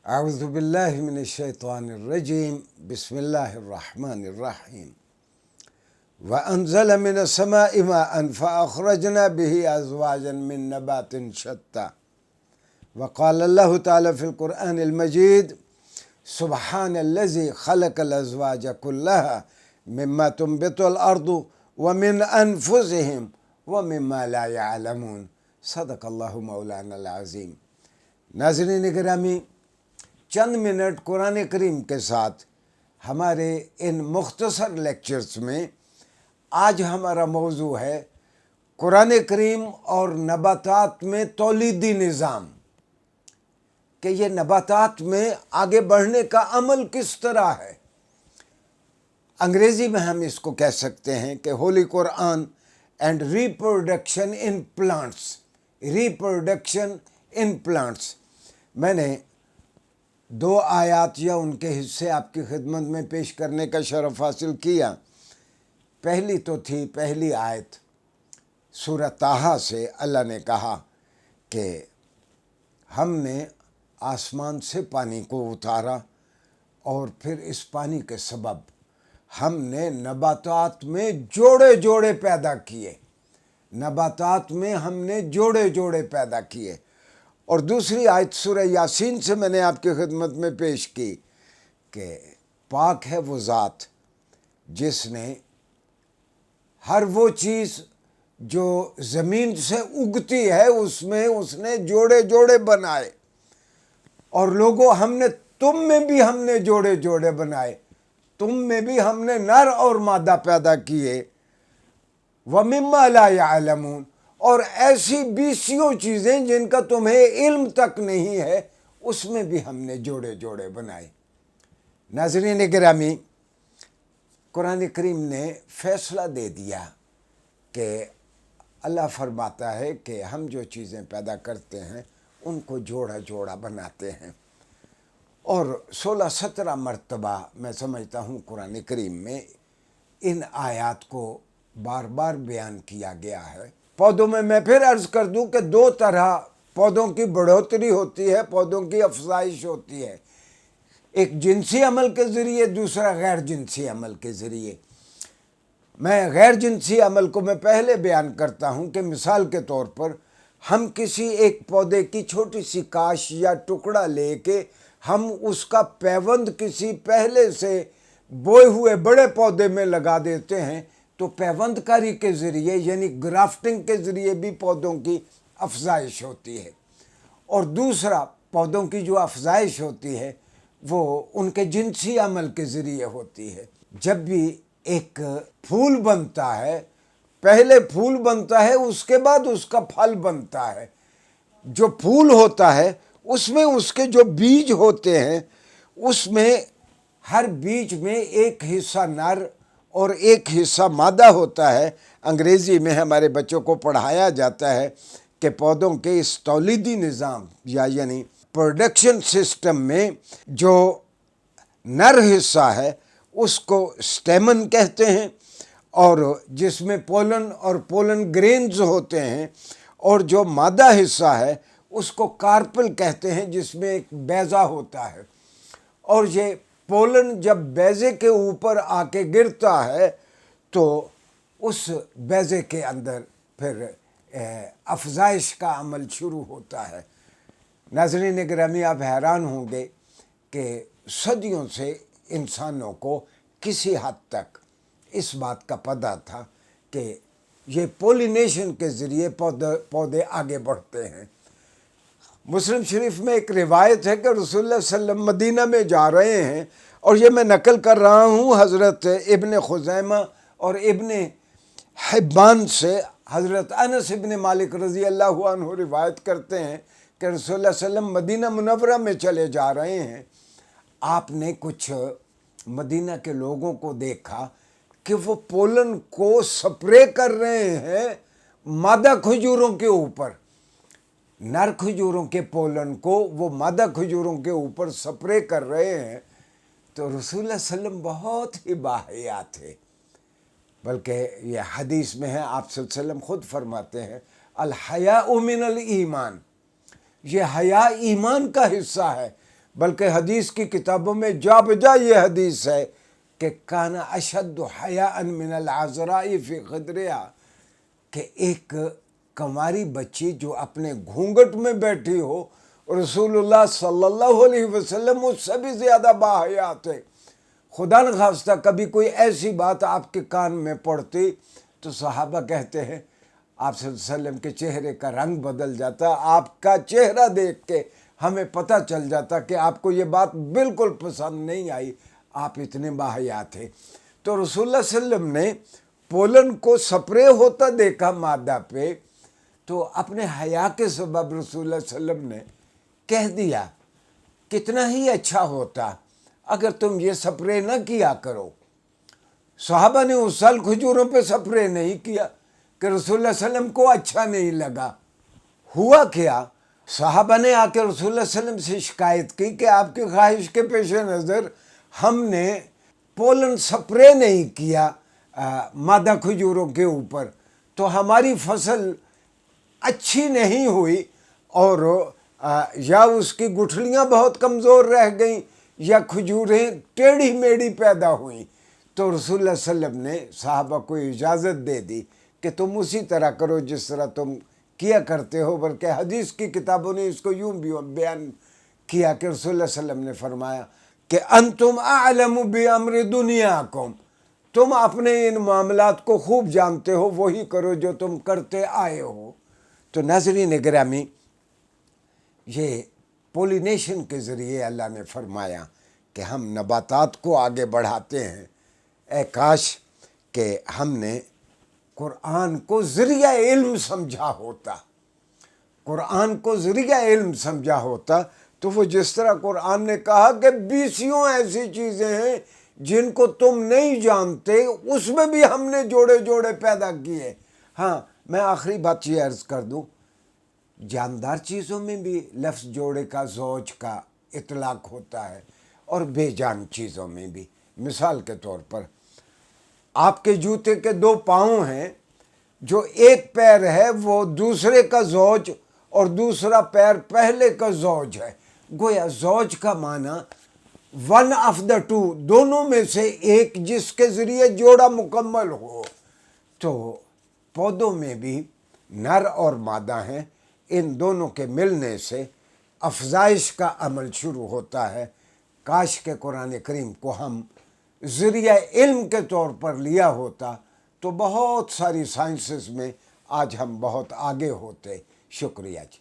اعوذ باللہ من الشیطان الرجیم بسم اللہ الرحمن الرحیم وانزل من السماء ماء فاخرجنا به ازواجا من نبات شتى وقال اللہ تعالی فی القرآن المجید سبحان الذی خلق الازواج كلها مما تنبت الارض ومن انفسهم ومما لا يعلمون صدق اللہ مولانا العظیم۔ ناظرین گرامی، چند منٹ قرآن کریم کے ساتھ ہمارے ان مختصر لیکچرز میں آج ہمارا موضوع ہے قرآن کریم اور نباتات میں تولیدی نظام، کہ یہ نباتات میں آگے بڑھنے کا عمل کس طرح ہے۔ انگریزی میں ہم اس کو کہہ سکتے ہیں کہ holy Quran and reproduction in plants, reproduction in plants. میں نے 2 آیات یا ان کے حصے آپ کی خدمت میں پیش کرنے کا شرف حاصل کیا۔ پہلی تو تھی پہلی آیت سورہ طٰہٰ سے، اللہ نے کہا کہ ہم نے آسمان سے پانی کو اتارا اور پھر اس پانی کے سبب ہم نے نباتات میں جوڑے جوڑے پیدا کیے، نباتات میں ہم نے جوڑے جوڑے پیدا کیے۔ اور دوسری آیت سورہ یاسین سے میں نے آپ کی خدمت میں پیش کی کہ پاک ہے وہ ذات جس نے ہر وہ چیز جو زمین سے اگتی ہے اس میں اس نے جوڑے جوڑے بنائے، اور لوگوں تم میں بھی ہم نے جوڑے جوڑے بنائے، تم میں بھی ہم نے نر اور مادہ پیدا کیے۔ وَمِمَّا لَا يَعْلَمُونَ، اور ایسی 20 چیزیں جن کا تمہیں علم تک نہیں ہے اس میں بھی ہم نے جوڑے جوڑے بنائے۔ ناظرین گرامی، قرآن کریم نے فیصلہ دے دیا کہ اللہ فرماتا ہے کہ ہم جو چیزیں پیدا کرتے ہیں ان کو جوڑا جوڑا بناتے ہیں، اور 16-17 مرتبہ میں سمجھتا ہوں قرآن کریم میں ان آیات کو بار بار بیان کیا گیا ہے۔ پودوں میں پھر عرض کر دوں کہ 2 طرح پودوں کی بڑھوتری ہوتی ہے، پودوں کی افزائش ہوتی ہے، ایک جنسی عمل کے ذریعے، دوسرا غیر جنسی عمل کے ذریعے۔ میں غیر جنسی عمل کو میں پہلے بیان کرتا ہوں کہ مثال کے طور پر ہم کسی ایک پودے کی چھوٹی سی کاش یا ٹکڑا لے کے ہم اس کا پیوند کسی پہلے سے بوئے ہوئے بڑے پودے میں لگا دیتے ہیں، تو پیوند کاری کے ذریعے یعنی گرافٹنگ کے ذریعے بھی پودوں کی افزائش ہوتی ہے۔ اور دوسرا پودوں کی جو افزائش ہوتی ہے وہ ان کے جنسی عمل کے ذریعے ہوتی ہے۔ جب بھی ایک پھول بنتا ہے، پہلے پھول بنتا ہے، اس کے بعد اس کا پھل بنتا ہے۔ جو پھول ہوتا ہے اس میں اس کے جو بیج ہوتے ہیں اس میں ہر بیج میں ایک حصہ نر اور ایک حصہ مادہ ہوتا ہے۔ انگریزی میں ہمارے بچوں کو پڑھایا جاتا ہے کہ پودوں کے اس تولیدی نظام یعنی پروڈکشن سسٹم میں جو نر حصہ ہے اس کو سٹیمن کہتے ہیں، اور جس میں پولن اور پولن گرینز ہوتے ہیں، اور جو مادہ حصہ ہے اس کو کارپل کہتے ہیں جس میں ایک بیضہ ہوتا ہے۔ اور یہ پولن جب بیضے کے اوپر آ کے گرتا ہے تو اس بیضے کے اندر پھر افزائش کا عمل شروع ہوتا ہے۔ ناظرین گرامی، آپ حیران ہوں گے کہ صدیوں سے انسانوں کو کسی حد تک اس بات کا پتہ تھا کہ یہ پولینیشن کے ذریعے پودے آگے بڑھتے ہیں۔ مسلم شریف میں ایک روایت ہے کہ رسول اللہ صلی اللہ علیہ وسلم مدینہ میں جا رہے ہیں، اور یہ میں نقل کر رہا ہوں حضرت ابن خزیمہ اور ابن حبان سے۔ حضرت انس ابن مالک رضی اللہ عنہ روایت کرتے ہیں کہ رسول اللہ صلی اللہ علیہ وسلم مدینہ منورہ میں چلے جا رہے ہیں۔ آپ نے کچھ مدینہ کے لوگوں کو دیکھا کہ وہ پولن کو سپرے کر رہے ہیں مادہ کھجوروں کے اوپر، نر کھجوروں کے پولن کو وہ مادہ کھجوروں کے اوپر سپرے کر رہے ہیں۔ تو رسول اللہ صلی اللہ علیہ وسلم بہت ہی باحیا تھے، بلکہ یہ حدیث میں ہے، آپ صلی اللہ علیہ وسلم خود فرماتے ہیں الحیاء من الایمان، یہ حیا ایمان کا حصہ ہے۔ بلکہ حدیث کی کتابوں میں جا بجا یہ حدیث ہے کہ کان اشد حیاء من العذراء فی خدرها، کہ ایک کنواری بچی جو اپنے گھونگھٹ میں بیٹھی ہو، رسول اللہ صلی اللہ علیہ وسلم اس سے بھی زیادہ باحیا تھے۔ خدا نخواستہ کبھی کوئی ایسی بات آپ کے کان میں پڑتی تو صحابہ کہتے ہیں آپ صلی اللہ علیہ وسلم کے چہرے کا رنگ بدل جاتا، آپ کا چہرہ دیکھ کے ہمیں پتہ چل جاتا کہ آپ کو یہ بات بالکل پسند نہیں آئی، آپ اتنے باحیا تھے۔ تو رسول اللہ صلی اللہ علیہ وسلم نے پولن کو سپرے ہوتا دیکھا مادہ پہ، تو اپنے حیا کے سبب رسول اللہ صلی اللہ علیہ وسلم نے کہہ دیا کتنا ہی اچھا ہوتا اگر تم یہ سپرے نہ کیا کرو۔ صحابہ نے اس سال کھجوروں پہ سپرے نہیں کیا کہ رسول اللہ صلی اللہ علیہ وسلم کو اچھا نہیں لگا۔ ہوا کیا، صحابہ نے آ کے رسول اللہ صلی اللہ علیہ وسلم سے شکایت کی کہ آپ کی خواہش کے پیش نظر ہم نے پولن سپرے نہیں کیا مادہ کھجوروں کے اوپر، تو ہماری فصل اچھی نہیں ہوئی، اور یا اس کی گٹھلیاں بہت کمزور رہ گئیں یا کھجوریں ٹیڑھی میڑھی پیدا ہوئیں۔ تو رسول اللہ صلی اللہ علیہ وسلم نے صحابہ کو اجازت دے دی کہ تم اسی طرح کرو جس طرح تم کیا کرتے ہو، بلکہ حدیث کی کتابوں نے اس کو یوں بھی بیان کیا کہ رسول اللہ صلی اللہ علیہ وسلم نے فرمایا کہ انتم اعلم بامر دنیاکم، تم اپنے ان معاملات کو خوب جانتے ہو، وہی کرو جو تم کرتے آئے ہو۔ تو ناظرین گرامی، یہ پولینیشن کے ذریعے اللہ نے فرمایا کہ ہم نباتات کو آگے بڑھاتے ہیں۔ اے کاش کہ ہم نے قرآن کو ذریعہ علم سمجھا ہوتا، قرآن کو ذریعہ علم سمجھا ہوتا تو وہ جس طرح قرآن نے کہا کہ 20 ایسی چیزیں ہیں جن کو تم نہیں جانتے، اس میں بھی ہم نے جوڑے جوڑے پیدا کیے۔ ہاں، میں آخری بات یہ عرض کر دوں، جاندار چیزوں میں بھی لفظ جوڑے کا، زوج کا اطلاق ہوتا ہے، اور بے جان چیزوں میں بھی۔ مثال کے طور پر آپ کے جوتے کے 2 پاؤں ہیں، جو ایک پیر ہے وہ دوسرے کا زوج اور دوسرا پیر پہلے کا زوج ہے۔ گویا زوج کا معنی ون آف دا ٹو، دونوں میں سے ایک جس کے ذریعے جوڑا مکمل ہو۔ تو پودوں میں بھی نر اور مادہ ہیں، ان دونوں کے ملنے سے افزائش کا عمل شروع ہوتا ہے۔ کاش کہ قرآن کریم کو ہم ذریعہ علم کے طور پر لیا ہوتا تو بہت ساری سائنسز میں آج ہم بہت آگے ہوتے۔ شکریہ جی۔